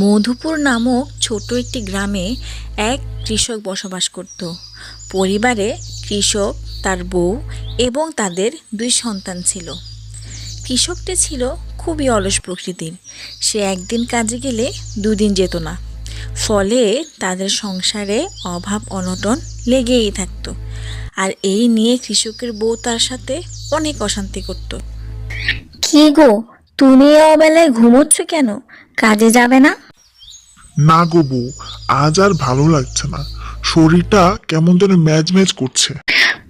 মধুপুর নামক ছোট একটি গ্রামে এক কৃষক বসবাস করত। পরিবারে কৃষক, তার বউ এবং তাদের দুই সন্তান ছিল। কৃষকটি ছিল খুবই অলস প্রকৃতির। সে একদিন কাজে গেলে দুদিন যেত না। ফলে তাদের সংসারে অভাব অনটন লেগেই থাকতো। আর এই নিয়ে কৃষকের বউ তার সাথে অনেক অশান্তি করত। কি গো, তুমি এ অবেলায় ঘুমোচ্ছ কেন? কাজে যাবে না? না গো বউ, আজ আর ভালো লাগছে না। শরীরটা কেমন যেন ম্যাজ ম্যাজ করছে।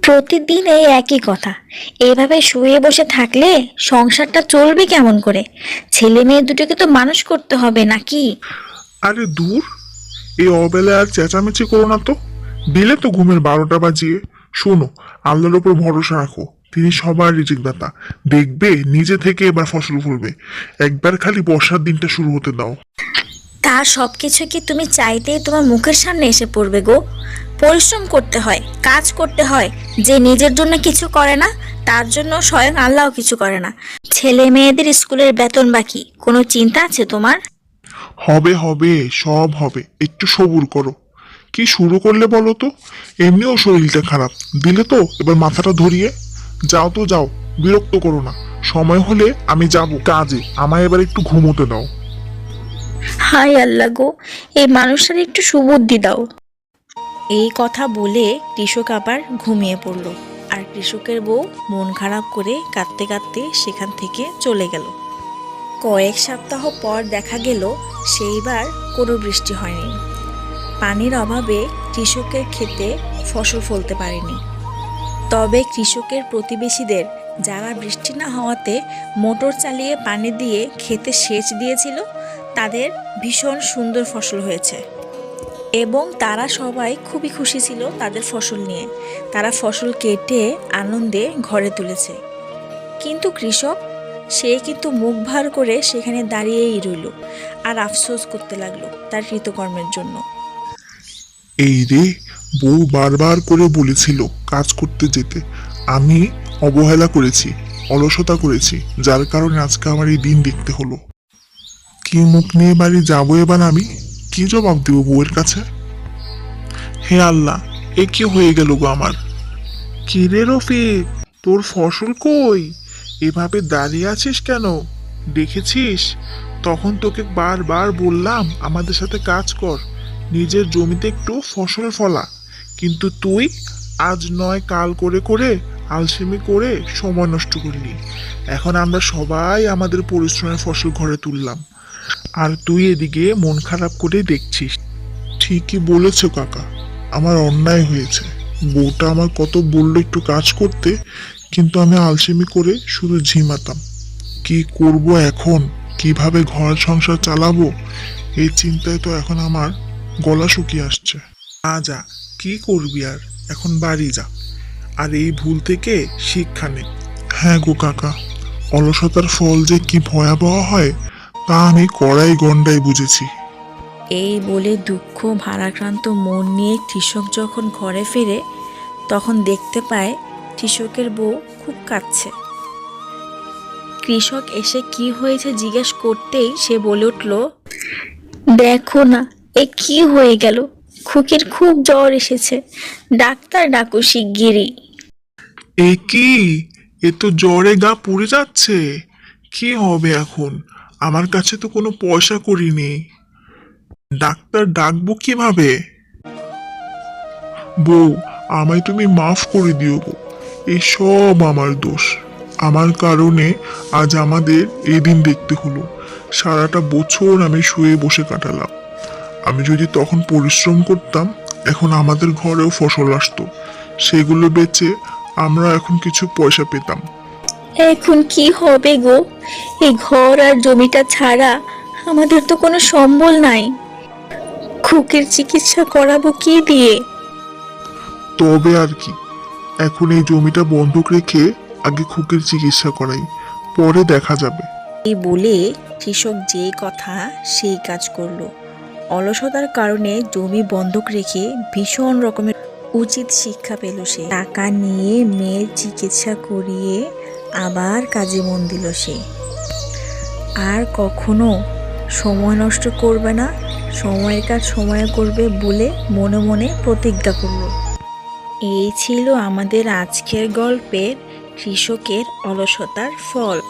প্রতিদিন এই একই কথা। এভাবে শুয়ে বসে থাকলে সংসারটা চলবে কেমন করে? ছেলে মেয়ে দুটোকে তো মানুষ করতে হবে নাকি? আরে দূর, এই অবেলায় আর চেঁচামেচি করো না তো। দিলে তো ঘুমের 12টা বাজিয়ে। শোনো, আল্লাহর ওপর ভরসা রাখো, তিনি সবার রিজিক দাতা। দেখবে নিজে থেকে এবার ফসল ফলবে। একবার খালি বর্ষার দিনটা শুরু হতে দাও। তার সবকিছু কি তুমি চাইতেই তোমার মুখের সামনে এসে পড়বে গো? পরিশ্রম করতে হয়, কাজ করতে হয়। যে নিজের জন্য কিছু করে না, তার জন্য স্বয়ং আল্লাহ কিছু করে না। ছেলে মেয়েদের স্কুলের বেতন বাকি, কোনো চিন্তা আছে তোমার? হবে হবে, সব হবে, একটু সবুর করো। কি শুরু করলে বলো তো? এমনিও শরীরটা খারাপ, দিলে তো এবার মাথাটা ধরিয়ে। যাও তো যাও, বিরক্ত করো না। সময় হলে আমি যাব কাজে, আমায় এবার একটু ঘুমোতে দাও। হায় আল্লাহ গো, এই মানুষটার একটু সুবুদ্ধি দাও। এই কথা বলে কৃষক আবার ঘুমিয়ে পড়ল। আর কৃষকের বউ মন খারাপ করে কাঁদতে কাঁদতে সেখান থেকে চলে গেল। কয়েক সপ্তাহ পর দেখা গেল সেইবার কোনো বৃষ্টি হয়নি। পানির অভাবে কৃষকের ক্ষেতে ফসল ফলতে পারেনি। তবে কৃষকের প্রতিবেশীদের, যারা বৃষ্টি না হওয়াতে মোটর চালিয়ে পানি দিয়ে ক্ষেতে সেচ দিয়েছিল, তাদের ভীষণ সুন্দর ফসল হয়েছে এবং তারা সবাই খুবই খুশি ছিল তাদের ফসল নিয়ে। তারা ফসল কেটে আনন্দে ঘরে তুলেছে। কিন্তু কৃষক, সে কিন্তু মুখ ভার করে সেখানে দাঁড়িয়েই রইল আর আফসোস করতে লাগলো তার কৃতকর্মের জন্য। এই রে, বউ বারবার করে বলেছিল কাজ করতে যেতে। আমি অবহেলা করেছি, অলসতা করেছি, যার কারণে আজকে আমার এই দিন দেখতে হলো। কি মুখ নিয়ে বাড়ি যাবো এবার আমি? কি জবাব দেবো বউয়ের কাছে? হে আল্লাহ, এ কি হয়ে গেল গো আমার? কি রে রফিক, তোর ফসল কই? এভাবে দাঁড়িয়ে আছিস কেন? দেখেছিস, তখন তোকে বারবার বললাম আমাদের সাথে কাজ কর, নিজের জমিতে একটু ফসল ফলা। কিন্তু তুই আজ নয় কাল করে করে আলসেমি করে সময় নষ্ট করলি। এখন আমরা সবাই আমাদের পরিশ্রমের ফসল ঘরে তুললাম, আর তুই এদিকে মন খারাপ করে দেখছিস। ঠিকই বলেছো কাকা, আমার অন্যায় হয়েছে। বউটা আমার কত বললো একটু কাজ করতে, কিন্তু আমি আলসেমি করে শুধু ঝিমাতাম। কি করব এখন? কিভাবে ঘর সংসার চালাবো? এই চিন্তায় তো এখন আমার গলা শুকিয়ে আসছে। যা, কি করবি আর, এখন বাড়ি যা, আর এই ভুল থেকে শিক্ষা নে। হ্যাঁ গো কাকা, অলসতার ফল যে কি ভয়াবহ হয় তা আমি কড়াই গন্ডাই বুঝেছি। এই বলে দুঃখ ভারাক্রান্ত মন নিয়ে কৃষক যখন ঘরে ফেরে, তখন দেখতে পায় কৃষকের বউ খুব কাঁদছে। কৃষক এসে কি হয়েছে জিজ্ঞেস করতেই সে বলে উঠল, দেখো না, এ কি হয়ে গেল। খুকির খুব জ্বর এসেছে, ডাক্তার ডাকো শিগগিরই। এ কি, এ তো জ্বরে গা পুড়ে যাচ্ছে। কি হবে এখন? আমার কাছে তো কোনো পয়সা কড়ি নেই। ডাক্তার ডাকবো কিভাবে? বউ, আমায় তুমি মাফ করে দিও গো। এই সব আমার দোষ। আমার কারণে আজ আমাদের এই দিন দেখতে হলো। সারাটা বছর আমি শুয়ে বসে কাটালাম। আমি যদি তখন পরিশ্রম করতাম, এখন আমাদের ঘরেও ফসল আসতো। সেগুলো বেচে আমরা এখন কিছু পয়সা পেতাম। এখন কি হবে গো? এই ঘর আর জমিটা ছাড়া আমাদের তো কোনো সম্বল নাই। খুকির চিকিৎসা করাবো কি দিয়ে? তবে আর কি, এখন এই জমিটা বন্ধক রেখে আগে খুকির চিকিৎসা করাই, পরে দেখা যাবে। এই বলে কৃষক যেই কথা সেই কাজ করলো। অলসতার কারণে জমি বন্ধক রেখে ভীষণ রকমের উচিত শিক্ষা পেল সে। টাকা নিয়ে মেয়ের চিকিৎসা করিয়ে আবার কাজে মন দিল সে। আর কখনো সময় নষ্ট করবে না, সময়ের কাজ সময়ে করবে বলে মনে মনে প্রতিজ্ঞা করলো। এই ছিল আমাদের আজকের গল্পের কৃষকের অলসতার ফল।